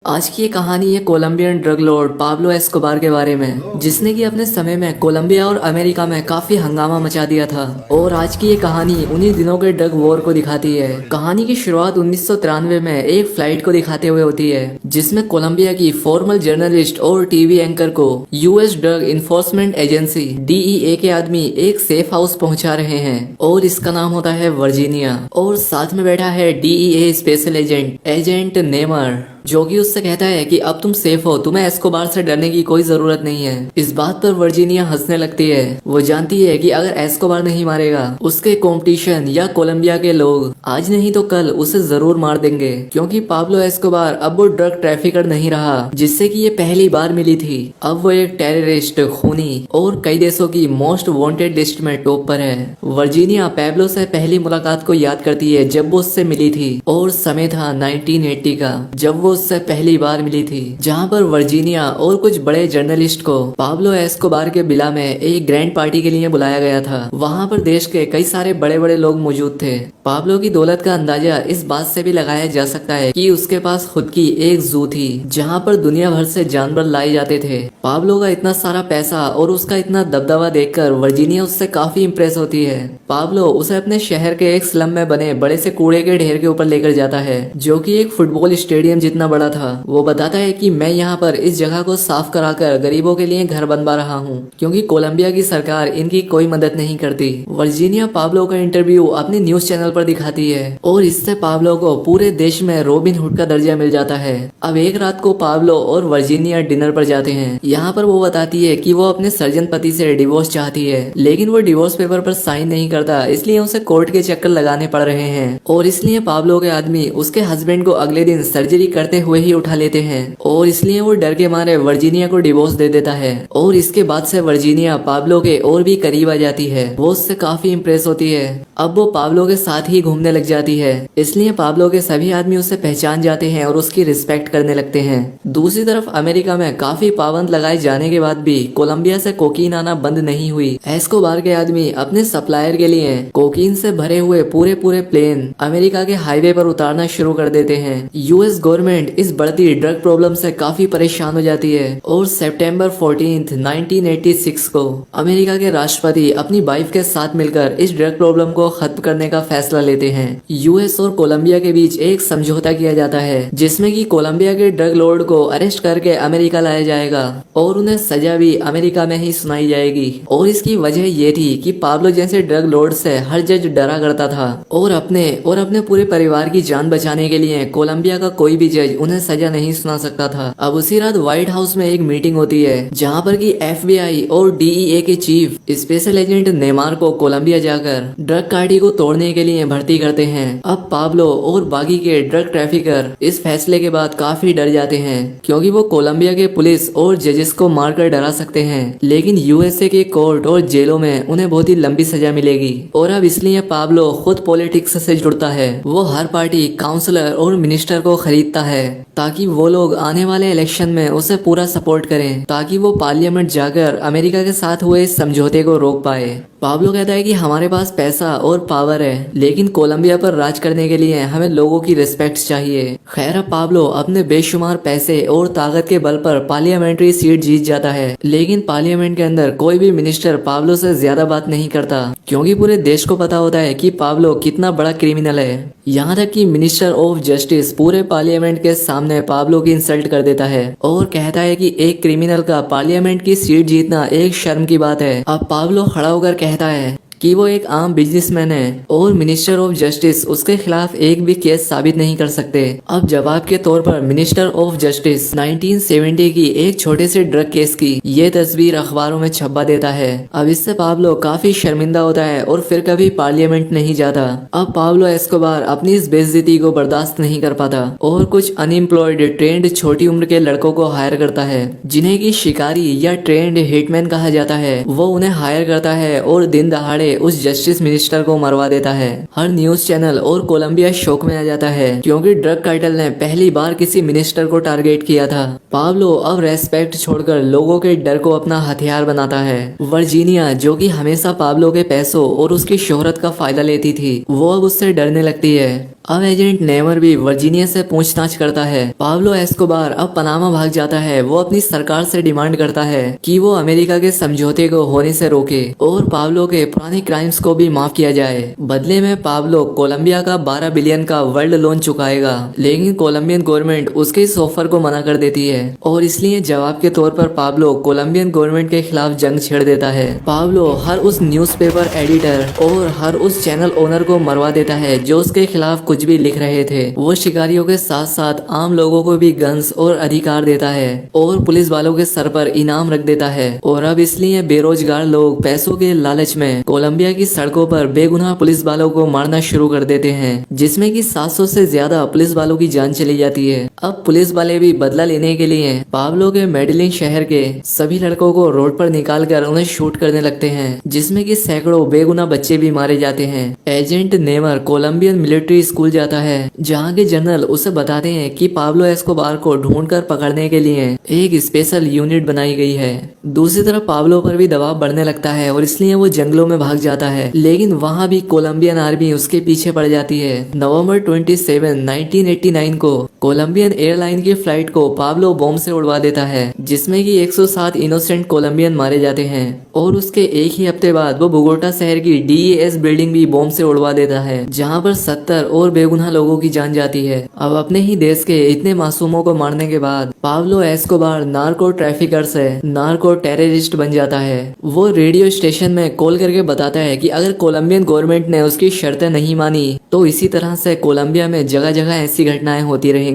आज की ये कहानी है Colombian drug lord Pablo Escobar के बारे में, जिसने कि अपने समय में कोलंबिया और अमेरिका में काफी हंगामा मचा दिया था। और आज की ये कहानी उन्हीं दिनों के ड्रग वॉर को दिखाती है। कहानी की शुरुआत 1993 में एक फ्लाइट को दिखाते हुए होती है, जिसमें कोलंबिया की फॉर्मल जर्नलिस्ट और टीवी एंकर को US drug enforcement agency DEA के आदमी एक सेफ हाउस पहुंचा रहे हैं और इसका नाम होता है वर्जीनिया। और साथ में बैठा है DEA स्पेशल एजेंट नेमर, जो कि उससे कहता है कि अब तुम सेफ हो, तुम्हें एस्कोबार से डरने की कोई जरूरत नहीं है। इस बात पर वर्जीनिया हंसने लगती है। वो जानती है कि अगर एस्कोबार नहीं मारेगा, उसके कॉम्पिटिशन या कोलंबिया के लोग आज नहीं तो कल उसे जरूर मार देंगे, क्योंकि पाब्लो एस्कोबार अब वो ड्रग ट्रैफिकर नहीं रहा जिससे कि ये पहली बार मिली थी। अब वो एक टेररिस्ट, खूनी और कई देशों की मोस्ट वांटेड लिस्ट में टॉप पर है। वर्जीनिया पैब्लो से पहली मुलाकात को याद करती है जब वो उससे मिली थी, और समय था 1980 का, जब वो उससे पहली बार मिली थी, जहां पर वर्जीनिया और कुछ बड़े जर्नलिस्ट को पाब्लो एस्कोबार के विला में एक ग्रैंड पार्टी के लिए बुलाया गया था। वहां पर देश के कई सारे बड़े बड़े लोग मौजूद थे। पाब्लो की दौलत का अंदाजा इस बात से भी लगाया जा सकता है कि उसके पास खुद की एक जू थी, जहां पर दुनिया भर से जानवर लाए जाते थे। पाब्लो का इतना सारा पैसा और उसका इतना दबदबा देखकर वर्जीनिया उससे काफी इम्प्रेस होती है। पाब्लो उसे अपने शहर के एक स्लम में बने बड़े से कूड़े के ढेर के ऊपर लेकर जाता है, जो कि एक फुटबॉल स्टेडियम जितना बड़ा था। वो बताता है कि मैं यहाँ पर इस जगह को साफ कराकर गरीबों के लिए घर बनवा रहा हूँ, क्योंकि कोलंबिया की सरकार इनकी कोई मदद नहीं करती। वर्जीनिया पाब्लो का इंटरव्यू अपने न्यूज चैनल पर दिखाती है, और इससे पाब्लो को पूरे देश में रॉबिन हुड का दर्जा मिल जाता है। अब एक रात को पाब्लो और वर्जीनिया डिनर पर जाते हैं। यहाँ पर वो बताती है कि वो अपने सर्जन पति से डिवोर्स चाहती है, लेकिन वो डिवोर्स पेपर पर साइन नहीं करता, इसलिए उसे कोर्ट के चक्कर लगाने पड़ रहे हैं। और इसलिए पाब्लो के आदमी उसके हस्बैंड को अगले दिन सर्जरी करते हुए ही उठा लेते हैं, और इसलिए वो डर के मारे वर्जीनिया को डिवोर्स दे देता है। और इसके बाद से वर्जीनिया पाब्लो के और भी करीब आ जाती है। वो उससे काफी इम्प्रेस होती है। अब वो पाब्लो के साथ ही घूमने लग जाती है, इसलिए पाब्लो के सभी आदमी उसे पहचान जाते हैं और उसकी रिस्पेक्ट करने लगते हैं। दूसरी तरफ अमेरिका में काफी पाबंद लगाए जाने के बाद भी कोलंबिया से कोकीन आना बंद नहीं हुई। एस्कोबार के आदमी अपने सप्लायर के लिए कोकीन से भरे हुए पूरे प्लेन अमेरिका के हाईवे पर उतारना शुरू कर देते हैं। यूएस गवर्नमेंट इस बढ़ती ड्रग प्रॉब्लम से काफी परेशान हो जाती है, और सितंबर 14, 1986 को अमेरिका के राष्ट्रपति अपनी वाइफ के साथ मिलकर इस ड्रग प्रॉब्लम को खत्म करने का फैसला लेते हैं। यूएस और कोलंबिया के बीच एक समझौता किया जाता है, जिसमें कि कोलंबिया के ड्रग लॉर्ड को अरेस्ट करके अमेरिका लाया जाएगा और उन्हें सजा भी अमेरिका में ही सुनाई जाएगी। और इसकी वजह ये थी कि पाब्लो जैसे ड्रग लॉर्ड से हर जज डरा करता था, और अपने पूरे परिवार की जान बचाने के लिए कोलंबिया का कोई भी जज उन्हें सजा नहीं सुना सकता था। अब उसी रात व्हाइट हाउस में एक मीटिंग होती है, जहां पर कि FBI और DEA के चीफ स्पेशल एजेंट नेमार को कोलंबिया जाकर ड्रग कार्टी को तोड़ने के लिए भर्ती करते हैं। अब पाब्लो और बाकी के ड्रग ट्रैफिकर इस फैसले के बाद काफी डर जाते हैं, क्योंकि वो कोलंबिया के पुलिस और जजेस को मारकर डरा सकते हैं, लेकिन USA के कोर्ट और जेलों में उन्हें बहुत ही लंबी सजा मिलेगी। और अब इसलिए पाब्लो खुद पॉलिटिक्स से जुड़ता है। वो हर पार्टी, काउंसलर और मिनिस्टर को खरीदता है, ताकि वो लोग आने वाले इलेक्शन में उसे पूरा सपोर्ट करें, ताकि वो पार्लियामेंट जाकर अमेरिका के साथ हुए इस समझौते को रोक पाए। पाब्लो कहता है कि हमारे पास पैसा और पावर है, लेकिन कोलंबिया पर राज करने के लिए हमें लोगों की रिस्पेक्ट चाहिए। खैर, अब पाब्लो अपने बेशुमार पैसे और ताकत के बल पर पार्लियामेंट्री सीट जीत जाता है, लेकिन पार्लियामेंट के अंदर कोई भी मिनिस्टर पाब्लो से ज्यादा बात नहीं करता, क्योंकि पूरे देश को पता होता है कि पाब्लो कितना बड़ा क्रिमिनल है। यहाँ तक कि मिनिस्टर ऑफ जस्टिस पूरे पार्लियामेंट के सामने पाब्लो की इंसल्ट कर देता है और कहता है कि एक क्रिमिनल का पार्लियामेंट की सीट जीतना एक शर्म की बात है। अब पाब्लो खड़ा होकर कहता है कि वो एक आम बिजनेसमैन है और मिनिस्टर ऑफ जस्टिस उसके खिलाफ एक भी केस साबित नहीं कर सकते। अब जवाब के तौर पर मिनिस्टर ऑफ जस्टिस 1970 की एक छोटे से ड्रग केस की ये तस्वीर अखबारों में छपवा देता है। अब इससे पाब्लो काफी शर्मिंदा होता है और फिर कभी पार्लियामेंट नहीं जाता। अब पाब्लो एस्कोबार अपनी इस बेइज्जती को बर्दाश्त नहीं कर पाता और कुछ अनएम्प्लॉयड ट्रेंड छोटी उम्र के लड़कों को हायर करता है, जिन्हें की शिकारी या ट्रेंड हिटमैन कहा जाता है। वो उन्हें हायर करता है और दिन दहाड़े उस जस्टिस मिनिस्टर को मरवा देता है। हर न्यूज चैनल और कोलंबिया शौक में आ जाता है, क्योंकि ड्रग कार्टेल ने पहली बार किसी मिनिस्टर को टारगेट किया था। पाब्लो अब रेस्पेक्ट छोड़कर लोगों के डर को अपना हथियार बनाता है। वर्जीनिया, जो कि हमेशा पाब्लो के पैसों और उसकी शोहरत का फायदा लेती थी, वो अब उससे डरने लगती है। अब एजेंट नेमर भी वर्जीनिया से पूछताछ करता है। पाब्लो एस्कोबार अब पनामा भाग जाता है। वो अपनी सरकार से डिमांड करता है कि वो अमेरिका के समझौते को होने से रोके और पाब्लो के पुराने क्राइम्स को भी माफ किया जाए। बदले में पाब्लो कोलंबिया का 12 बिलियन का वर्ल्ड लोन चुकाएगा, लेकिन कोलंबियन गवर्नमेंट उसके इस ऑफर को मना कर देती है और इसलिए जवाब के तौर पर पाब्लो कोलंबियन गवर्नमेंट के खिलाफ जंग छेड़ देता है। पाब्लो हर उस न्यूज़पेपर एडिटर और हर उस चैनल ओनर को मरवा देता है जो उसके खिलाफ कुछ भी लिख रहे थे। वो शिकारियों के साथ साथ आम लोगों को भी गन्स और अधिकार देता है और पुलिस वालों के सर पर इनाम रख देता है। और अब इसलिए बेरोजगार लोग पैसों के लालच में कोलंबिया की सड़कों पर बेगुनाह पुलिस वालों को मारना शुरू कर देते हैं, जिसमें कि 700 से ज्यादा पुलिस वालों की जान चली जाती है। अब पुलिस वाले भी बदला लेने के लिए पाब्लो के मेडलिन शहर के सभी लड़कों को रोड पर निकाल कर उन्हें शूट करने लगते हैं, जिसमें कि सैकड़ों बेगुनाह बच्चे भी मारे जाते हैं। एजेंट नेमर कोलंबियन मिलिट्री स्कूल जाता है, जहाँ के जनरल उसे बताते हैं कि पाब्लो एस्कोबार को ढूंढकर पकड़ने के लिए एक स्पेशल यूनिट बनाई गई है। दूसरी तरफ पाब्लो पर भी दबाव बढ़ने लगता है और इसलिए वो जंगलों में भाग जाता है, लेकिन वहाँ भी कोलंबियन आर्मी उसके पीछे पड़ जाती है। नवंबर 27, 1989 को कोलंबियन एयरलाइन की फ्लाइट को पाब्लो बॉम्ब से उड़वा देता है, जिसमें कि 107 इनोसेंट कोलंबियन मारे जाते हैं। और उसके एक ही हफ्ते बाद वो बोगोटा शहर की DES बिल्डिंग भी बॉम्ब से उड़वा देता है, जहाँ पर 70 और बेगुनाह लोगों की जान जाती है। अब अपने ही देश के इतने मासूमों को मारने के बाद पाब्लो एस्कोबार नार्को ट्रैफिकर से नार्को टेररिस्ट बन जाता है। वो रेडियो स्टेशन में कॉल करके बताता है कि अगर कोलंबियन गवर्नमेंट ने उसकी शर्तें नहीं मानी तो इसी तरह से कोलंबिया में जगह जगह ऐसी घटनाएं होती रहेंगी।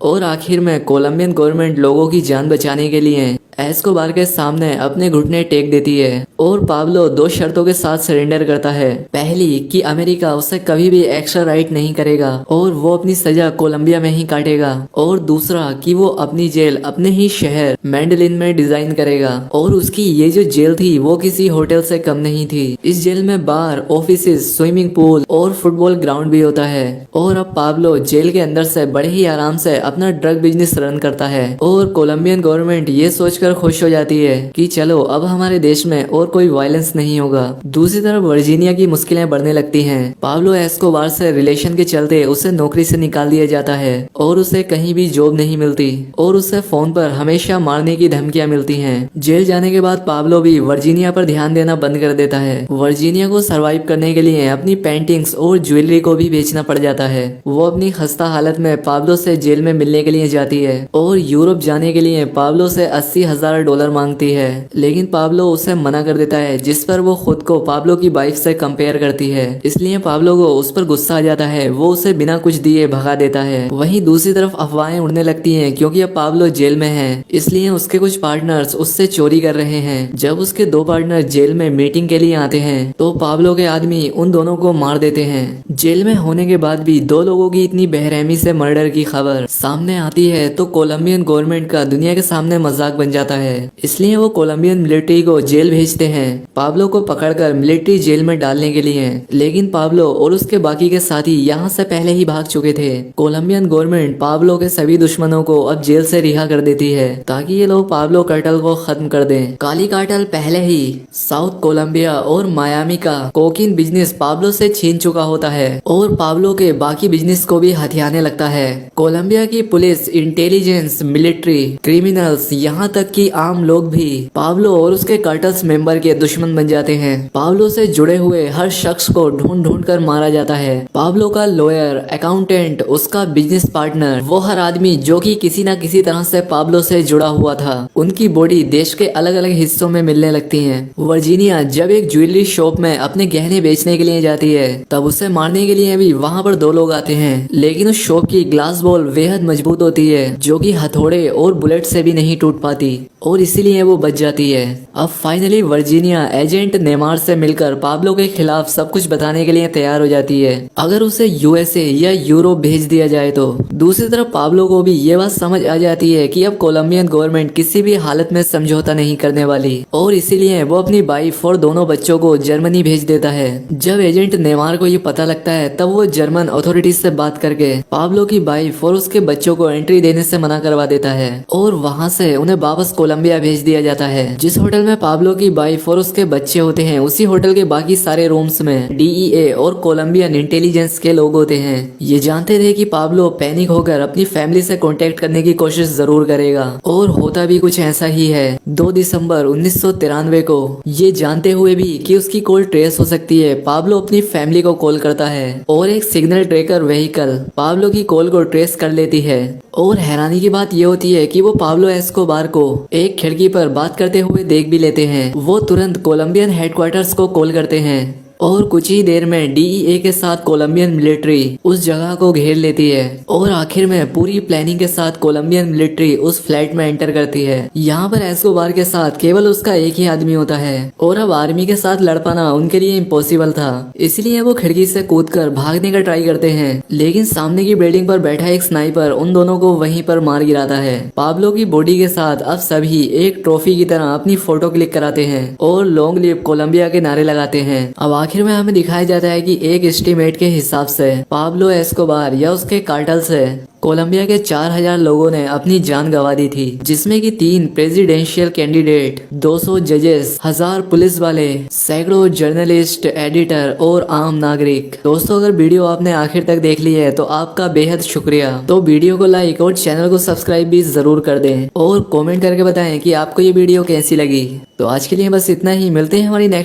और आखिर में कोलंबियन गवर्नमेंट लोगों की जान बचाने के लिए एस्कोबार के सामने अपने घुटने टेक देती है और पाब्लो 2 शर्तों के साथ सरेंडर करता है। पहली कि अमेरिका उसे कभी भी एक्स्ट्रा राइट नहीं करेगा और वो अपनी सजा कोलंबिया में ही काटेगा, और दूसरा कि वो अपनी जेल अपने ही शहर मेडलिन में डिजाइन करेगा। और उसकी ये जो जेल थी वो किसी होटल से कम नहीं थी। इस जेल में बार, ऑफिसेज, स्विमिंग पूल और फुटबॉल ग्राउंड भी होता है। और अब पाब्लो जेल के अंदर से बड़े ही आराम से अपना ड्रग बिजनेस रन करता है और कोलंबियन गवर्नमेंट ये सोचकर खुश हो जाती है कि चलो अब हमारे देश में और कोई वायलेंस नहीं होगा। दूसरी तरफ वर्जीनिया की मुश्किलें बढ़ने लगती हैं। पाब्लो एस्कोबार से रिलेशन के चलते उसे नौकरी से निकाल दिया जाता है और उसे कहीं भी जॉब नहीं मिलती और उसे फोन पर हमेशा मारने की धमकियां मिलती हैं। जेल जाने के बाद पाब्लो भी वर्जीनिया पर ध्यान देना बंद कर देता है। वर्जीनिया को सरवाइव करने के लिए अपनी पेंटिंग्स और ज्वेलरी को भी बेचना पड़ जाता है। वो अपनी खस्ता हालत में पाब्लो से जेल में मिलने के लिए जाती है और यूरोप जाने के लिए पाब्लो से $80,000 मांगती है, लेकिन पाब्लो उसे मना कर देता है, जिस पर वो खुद को पाब्लो की वाइफ से कंपेयर करती है। इसलिए पाब्लो को उस पर गुस्सा आ जाता है। वो उसे बिना कुछ दिए भगा देता है। वहीं दूसरी तरफ अफवाहें उड़ने लगती हैं क्योंकि अब पाब्लो जेल में है, इसलिए उसके कुछ पार्टनर्स उससे चोरी कर रहे हैं। जब उसके 2 पार्टनर जेल में मीटिंग के लिए आते हैं तो पाब्लो के आदमी उन दोनों को मार देते हैं। जेल में होने के बाद भी 2 लोगों की इतनी बेरहमी से मर्डर की खबर सामने आती है तो कोलंबियन गवर्नमेंट का दुनिया के सामने मजाक बन जाता है। इसलिए वो कोलंबियन मिलिट्री को जेल भेजते हैं पाब्लो को पकड़कर मिलिट्री जेल में डालने के लिए। लेकिन पाब्लो और उसके बाकी के साथी यहाँ से पहले ही भाग चुके थे। कोलंबियन गवर्नमेंट पाब्लो के सभी दुश्मनों को अब जेल से रिहा कर देती है ताकि ये लोग पाब्लो कार्टेल को खत्म कर दें। काली कार्टेल पहले ही साउथ कोलंबिया और मायामी का कोकीन बिजनेस पाब्लो से छीन चुका होता है और पाब्लो के बाकी बिजनेस को भी हथियाने लगता है। कोलंबिया की पुलिस, इंटेलिजेंस, मिलिट्री, क्रिमिनल्स, यहाँ तक कि आम लोग भी पाब्लो और उसके कार्टल्स मेंबर के दुश्मन बन जाते हैं। पाब्लो से जुड़े हुए हर शख्स को ढूंढ ढूंढ कर मारा जाता है। पाब्लो का लॉयर, अकाउंटेंट, उसका बिजनेस पार्टनर, वो हर आदमी जो कि किसी न किसी तरह से पाब्लो से जुड़ा हुआ था, उनकी बॉडी देश के अलग अलग हिस्सों में मिलने लगती है। वर्जीनिया जब एक ज्वेलरी शॉप में अपने गहने बेचने के लिए जाती है तब उसे मारने के लिए भी वहाँ पर 2 लोग आते हैं, लेकिन उस शॉप की ग्लास बॉल बेहद मजबूत होती है जो कि हथौड़े और बुलेट से भी नहीं टूट पाती और इसीलिए वो बच जाती है। अब फाइनली वर्जीनिया एजेंट नेमार से मिलकर पाब्लो के खिलाफ सब कुछ बताने के लिए तैयार हो जाती है अगर उसे USA या यूरोप भेज दिया जाए तो। दूसरी तरफ पाब्लो को भी ये बात समझ आ जाती है कि अब कोलंबियन गवर्नमेंट किसी भी हालत में समझौता नहीं करने वाली और इसीलिए वो अपनी वाइफ और दोनों बच्चों को जर्मनी भेज देता है। जब एजेंट नेमार को ये पता लगता है तब वो जर्मन अथॉरिटीज से बात करके पाब्लो की वाइफ और उसके बच्चों को एंट्री देने से मना करवा देता है और वहाँ से उन्हें वापस वापस कोलंबिया भेज दिया जाता है। जिस होटल में पाब्लो की वाइफ और उसके बच्चे होते हैं, उसी होटल के बाकी सारे रूम्स में DEA और कोलंबियन इंटेलिजेंस के लोग होते हैं। ये जानते थे कि पाब्लो पैनिक होकर अपनी फैमिली से कांटेक्ट करने की कोशिश जरूर करेगा, और होता भी कुछ ऐसा ही है। 2 दिसंबर 1993 को ये जानते हुए भी कि उसकी कॉल ट्रेस हो सकती है, पाब्लो अपनी फैमिली को कॉल करता है और एक सिग्नल ट्रैकर व्हीकल पाब्लो की कॉल को ट्रेस कर लेती है। और हैरानी की बात यह होती है कि वो पाब्लो एस्कोबार को एक खिड़की पर बात करते हुए देख भी लेते हैं। वो तुरंत कोलंबियन हेडक्वार्टर्स को कॉल करते हैं और कुछ ही देर में DEA के साथ कोलंबियन मिलिट्री उस जगह को घेर लेती है, और आखिर में पूरी प्लानिंग के साथ कोलंबियन मिलिट्री उस फ्लैट में एंटर करती है। यहाँ पर एस्कोबार के साथ केवल उसका एक ही आदमी होता है, और अब आर्मी के साथ लड़ पाना उनके लिए इम्पॉसिबल था। इसलिए वो खिड़की से कूदकर भागने का ट्राई करते हैं, लेकिन सामने की बिल्डिंग पर बैठा एक स्नाइपर उन दोनों को वहीं पर मार गिराता है। पाब्लो की बॉडी के साथ अब सभी एक ट्रॉफी की तरह अपनी फोटो क्लिक कराते हैं और लॉन्ग लिव कोलंबिया के नारे लगाते हैं। अब आखिर में हमें दिखाया जाता है कि एक एस्टीमेट के हिसाब से पाब्लो एस्कोबार या उसके कार्टेल से कोलंबिया के 4000 लोगों ने अपनी जान गंवा दी थी, जिसमें कि 3 प्रेसिडेंशियल कैंडिडेट, 200 जजेस, 1000 पुलिस वाले, सैकड़ों जर्नलिस्ट, एडिटर और आम नागरिक। दोस्तों, अगर वीडियो आपने आखिर तक देख ली है तो आपका बेहद शुक्रिया। तो वीडियो को लाइक और चैनल को सब्सक्राइब भी जरूर कर दें, और कमेंट करके बताएं कि आपको ये वीडियो कैसी लगी। तो आज के लिए बस इतना ही, मिलते हैं हमारी नेक्स्ट